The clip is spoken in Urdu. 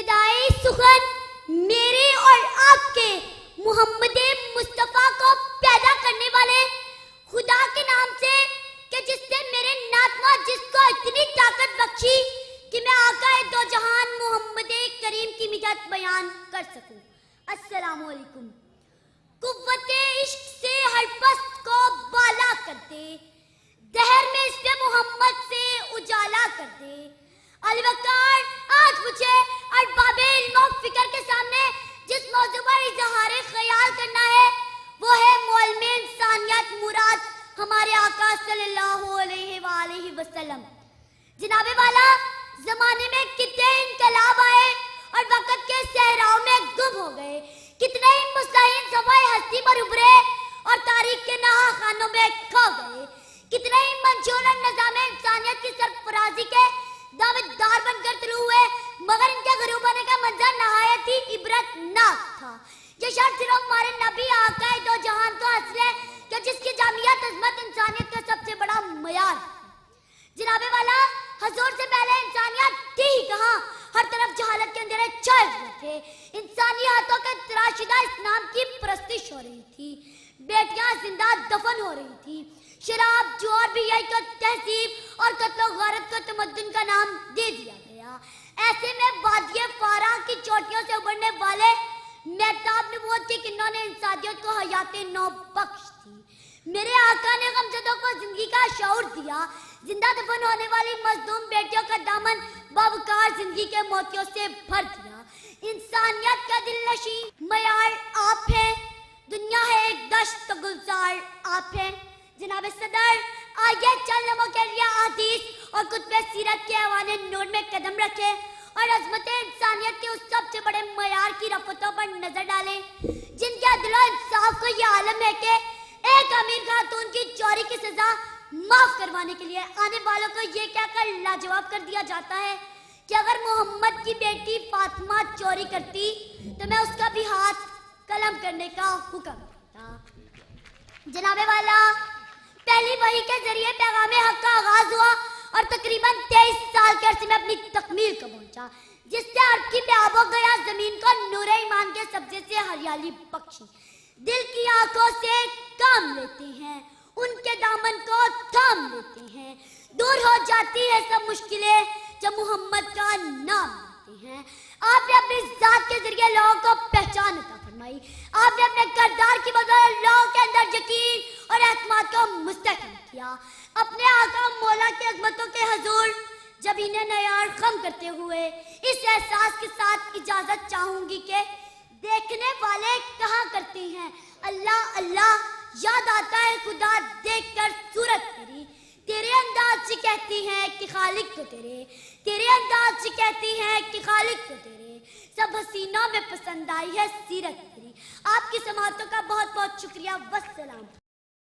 ابتدائی سخن میرے اور آپ کے محمد مصطفیٰ کو پیدا کرنے والے خدا کے نام سے کہ جس نے میرے ناتما جس کو اتنی طاقت بخشی کہ میں آقا دو جہان محمد کریم کی مدد بیان کر سکوں۔ السلام علیکم۔ قوت عشق سے ہر پست کو بالا کر دے، دہر میں اس پہ محمد سے اجالا کر دے۔ الوقار آج مجھے ارباب علم و فکر کے سامنے جس موضوع پر اظہار خیال کرنا ہے وہ ہے معلم انسانیت مراد ہمارے آقا صلی اللہ علیہ وآلہ وسلم۔ جناب والا، زمانے میں کتنے انقلاب آئے اور وقت کے صحراؤں میں گم ہو گئے، کتنے ہی مستحین صفائے ہستی پر ابھرے اور تاریخ کے نہا خانوں میں کھو گئے، کتنے ہی منشور نظام انسانیت کی سرفرازی کے دعوت دار بن کر طلوع ہوئے، مگر ان کے غروب ہونے کا منظر نہایت ہی عبرت ناک تھا۔ یہ شرط صرف ہمارے نبی آقا دو جہان کو حاصل ہے کہ جس کی جامعیت عظمت انسانیت کا سب سے بڑا معیار ہے۔ جناب والا، حضور سے پہلے انسانیت تھی ہی کہاں، ہر طرف جہالت کے اندھیرے چھائے ہوئے تھے، انسانی ہاتھوں کے تراشیدہ اسلام کی پرستش ہو رہی تھی، بیٹیاں زندہ دفن ہو رہی تھی، شراب جو اور بھی یہی کو تہذیب اور قتل و غارت کو تمدن کا نام دے دیا گیا۔ ایسے میں وادی فارا کی چوٹیوں سے ابھرنے والے مہتاب نبوت کی کنوں نے انسانیت کو حیات نو بخش دی۔ میرے آقا نے غمزدوں کو زندگی کا شعور دیا، زندہ دفن ہونے والی مظلوم بیٹیوں کا دامن باوقار زندگی کے موتیوں سے بھر دیا۔ انسانیت کا دل نشین معیار آپ ہیں، دنیا ہے ایک دشت گلزار آپ ہیں۔ جناب صدر، آئیے چند لمحوں کے لیے احادیث اور کتب سیرت کے ایوان نور میں قدم رکھیں اور عظمت انسانیت کے اس سب سے بڑے معیار کی رفتوں پر نظر ڈالیں جن کے عدل و انصاف کو یہ عالم ہے کہ ایک امیر خاتون کی چوری کی سزا معاف کروانے کے لیے آنے والوں کو یہ کہہ کر لاجواب کر دیا جاتا ہے کہ اگر محمد کی بیٹی فاطمہ چوری کرتی تو میں اس کا بھی ہاتھ قلم کرنے کا حکم دیتا۔ جناب والا، پہلی وحی کے ذریعے پیغام حق کا آغاز ہوا اور تقریباً 23 سال کے عرصے میں اپنی تکمیل کو پہنچا، جس سے عرب کی آب و گیا زمین کو نور ایمان کے سبزے سے ہریالی بخشی۔ دل کی آنکھوں سے کام لیتے ہیں، ان کے دامن کو تھام لیتے ہیں، دور ہو جاتی ہے سب مشکلیں جب محمد کا نام لیتے ہیں۔ آپ نے اپنی ذات کے ذریعے لوگوں کو پہچان عطا فرمائی، آپ نے اپنے کردار کی بدولت لوگوں کے اندر یقین اور اعتماد کو مستحکم کیا۔ اپنے آقا مولا کی عظمتوں کے حضور جب انہیں نیار خم کرتے ہوئے اس احساس کے ساتھ اجازت چاہوں گی کہ دیکھنے والے کہاں کرتے ہیں اللہ اللہ، یاد آتا ہے خدا دیکھ کر صورت تیری، تیرے انداز سے کہتی ہیں کہ خالق کو تیرے، تیرے انداز سے کہتی ہیں کہ خالق کو تیرے، سب حسینوں میں پسند آئی ہے سیرت تیری۔ آپ کی سماعتوں کا بہت بہت شکریہ، والسلام۔